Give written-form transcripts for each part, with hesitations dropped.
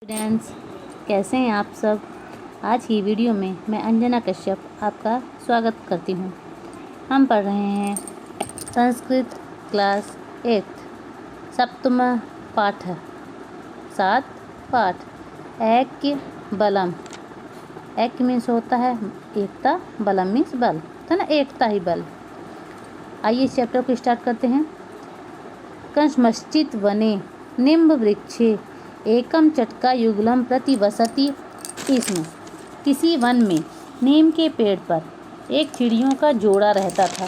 Students, कैसे हैं आप सब। आज की वीडियो में मैं अंजना कश्यप आपका स्वागत करती हूँ। हम पढ़ रहे हैं संस्कृत क्लास 8 सप्तम पाठ 7 पाठ ऐक्य बलम। ऐक्य मीन्स होता है एकता, बलम मीन्स बल, है ना, एकता ही बल। आइए इस चैप्टर को स्टार्ट करते हैं। कंसमश्चित वने निम्ब वृक्षे एकम चटका युगलम प्रति वसति। इसमें किसी वन में नीम के पेड़ पर एक चिड़ियों का जोड़ा रहता था,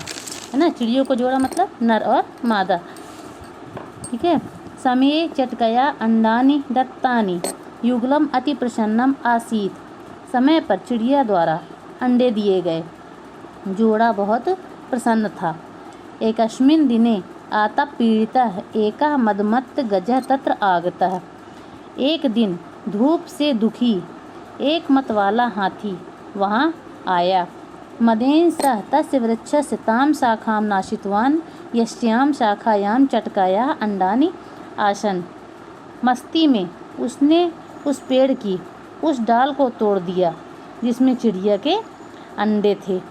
है ना। चिड़ियों को जोड़ा मतलब नर और मादा, ठीक है। समय चटकया अंडानी दत्तानी युगलम अति प्रसन्नम आसीत। समय पर चिड़िया द्वारा अंडे दिए गए, जोड़ा बहुत प्रसन्न था। एकस्मिन् दिने आता पीड़ितः एकः मदमत्त गजः तत्र आगतः। एक दिन धूप से दुखी एक मतवाला हाथी वहाँ आया। मदेन सह तस्य वृक्षस्य तां शाखां नाशितवान् यस्यां शाखायां चटकाया अंडानि आसन। मस्ती में उसने उस पेड़ की उस डाल को तोड़ दिया जिसमें चिड़िया के अंडे थे।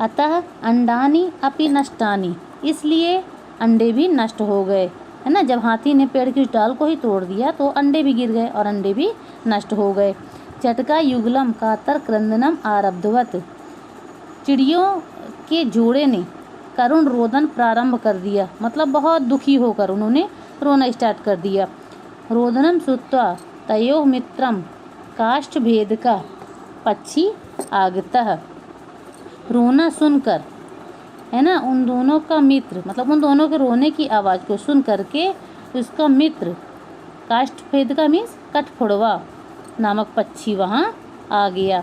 अतः अंडानि अपि नष्टानि, इसलिए अंडे भी नष्ट हो गए, है ना। जब हाथी ने पेड़ की डाल को ही तोड़ दिया तो अंडे भी गिर गए और अंडे भी नष्ट हो गए। चटका युगलम कातर क्रंदनम आरब्धवत, चिड़ियों के जोड़े ने करुण रोदन प्रारंभ कर दिया, मतलब बहुत दुखी होकर उन्होंने रोना स्टार्ट कर दिया। रोदनम श्रुत्वा तयोः मित्रम काष्ठ भेद का पक्षी आगतः, रोना सुनकर, है ना, उन दोनों का मित्र, मतलब उन दोनों के रोने की आवाज़ को सुन करके उसका मित्र काष्ठभेद का मीन्स कठफोड़वा नामक पक्षी वहाँ आ गया।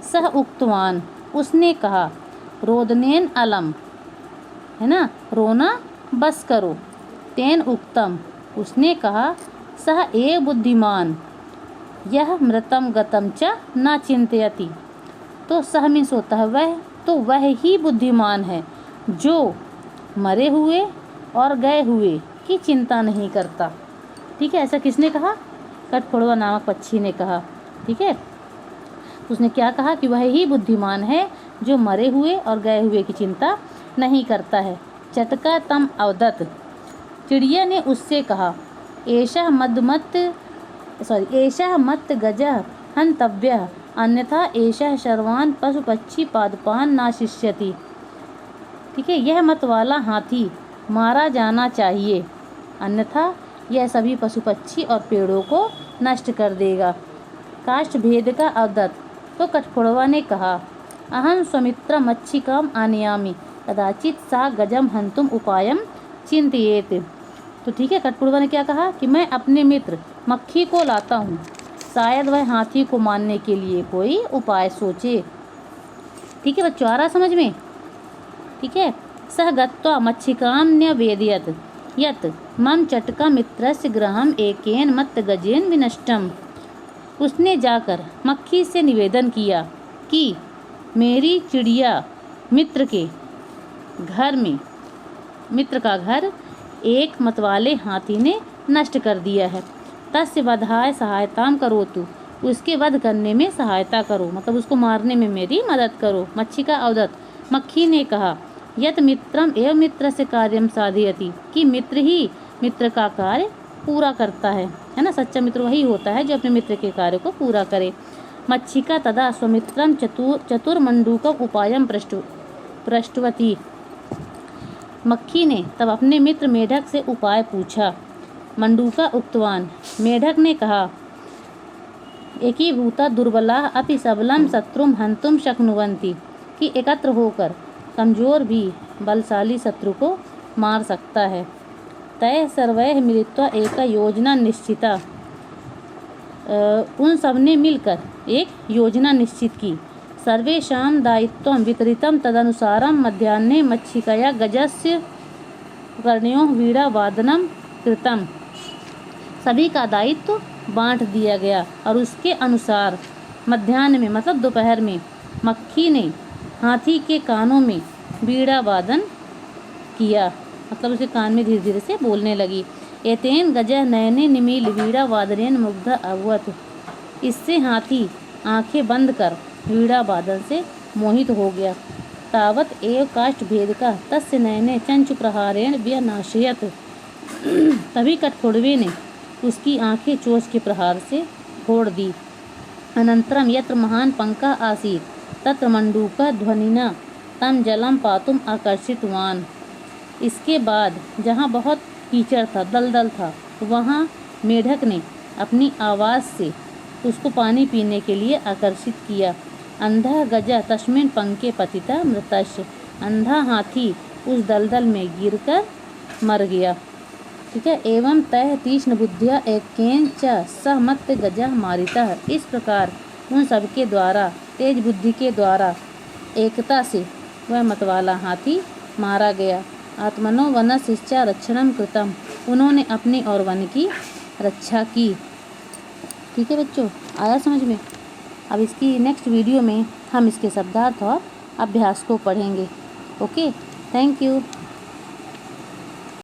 सह उक्तवान, उसने कहा, रोदनेन अलम, है ना, रोना बस करो। तेन उक्तम, उसने कहा, सह ए बुद्धिमान यह मृतम गतम च न चिंतयति। तो सह मीन्स होता है वह, तो वह ही बुद्धिमान है जो मरे हुए और गए हुए की चिंता नहीं करता, ठीक है। ऐसा किसने कहा? कठफोड़वा नामक पक्षी ने कहा, ठीक है। उसने क्या कहा कि वह ही बुद्धिमान है जो मरे हुए और गए हुए की चिंता नहीं करता है। चटका तम अवदत, चिड़िया ने उससे कहा, एषः मत्त गजः हन्तव्यः अन्यथा एषः सर्वान् पशु पक्षी पादपान नाशिष्यति, ठीक है। यह मत वाला हाथी मारा जाना चाहिए, अन्यथा यह सभी पशु पक्षी और पेड़ों को नष्ट कर देगा। काष्ठ भेद का अवदत, तो कठफोड़वा ने कहा, अहम स्वमित्र मच्छिकाम आनयामि कदाचित सा गजम हंतुम उपायम चिंतयेत। तो ठीक है, कठफोड़वा ने क्या कहा कि मैं अपने मित्र मक्खी को लाता हूँ, शायद वह हाथी को मारने के लिए कोई उपाय सोचे, ठीक है बच्चों, आ रहा समझ में, ठीक है। सह गत्वा मच्छिकाम न्यवेदयत यत मम चटका मित्रस्य गृहम एकेन मत्त गजेन विनष्टम। उसने जाकर मक्खी से निवेदन किया कि मेरी चिड़िया मित्र के घर में, मित्र का घर एक मतवाले हाथी ने नष्ट कर दिया है। तस्य वधाय सहायताम करोतु, उसके वध करने में सहायता करो, मतलब उसको मारने में मेरी मदद करो। मच्छी का अवदत, मक्खी ने कहा, यत मित्रम एवं मित्र से कार्यम साधयति, कि मित्र ही मित्र का कार्य पूरा करता है ना। सच्चा मित्र वही होता है जो अपने मित्र के कार्य को पूरा करे। मच्छिका तदा स्वमित्रम चतुर्मंडूकम उपायम पृष्ठवती, मक्खी ने तब अपने मित्र मेढक से उपाय पूछा। मंडूका उक्तवान, मेढक ने कहा, एकीभूता दुर्बला अपि सबलम शत्रुम हंतुम शक्नुवन्ति, कि एकत्र होकर कमजोर भी बलशाली शत्रु को मार सकता है। तय सर्वैः मिलित्वा एक योजना निश्चिता, उन सब ने मिलकर एक योजना निश्चित की। सर्वेषां दायित्वं वितरितं तदनुसारं मध्याह्ने मच्छिकया गजस्य कर्णयोः वीणावादनं कृतम्, सभी का दायित्व बांट दिया गया और उसके अनुसार मध्याह्न में, मतलब दोपहर में, मक्खी ने हाथी के कानों में बीड़ा वादन किया, मतलब उसके कान में धीरे धीरे से बोलने लगी। एतेन गजः नयने निमील वीणा वादनेन मुग्ध अभवत्। इससे हाथी आंखें बंद कर वीणा वादन से मोहित हो गया। तावत एव काष्ठ भेद का तस्य नयने चंचु प्रहारेण व्यनाशयत्। तभी कठफोड़वे ने उसकी आंखें चोंच के प्रहार से फोड़ दी। अनंतरम यत्र महान पंका आसीत् तत्र मंडूका ध्वनिना तम जलम पातुम आकर्षितवान। इसके बाद जहाँ बहुत कीचड़ था, दलदल था, वहाँ मेढक ने अपनी आवाज़ से उसको पानी पीने के लिए आकर्षित किया। अंधा गजा तस्मिन् पंके पतिता मृतस्य। अंधा हाथी उस दलदल में गिरकर मर गया। ठीक है। एवं तैः तीक्ष्ण बुद्धिया एकेन च सह मत्त गजः मारितः। इस प्रकार उन सबके द्वारा तेज बुद्धि के द्वारा एकता से वह मतवाला हाथी मारा गया। आत्मनो वनस्यश्च रक्षणं कृतम्। उन्होंने अपने और वन की रक्षा की। ठीक है बच्चों, आया समझ में। अब इसकी नेक्स्ट वीडियो में हम इसके शब्दार्थ और अभ्यास को पढ़ेंगे। Okay, thank you.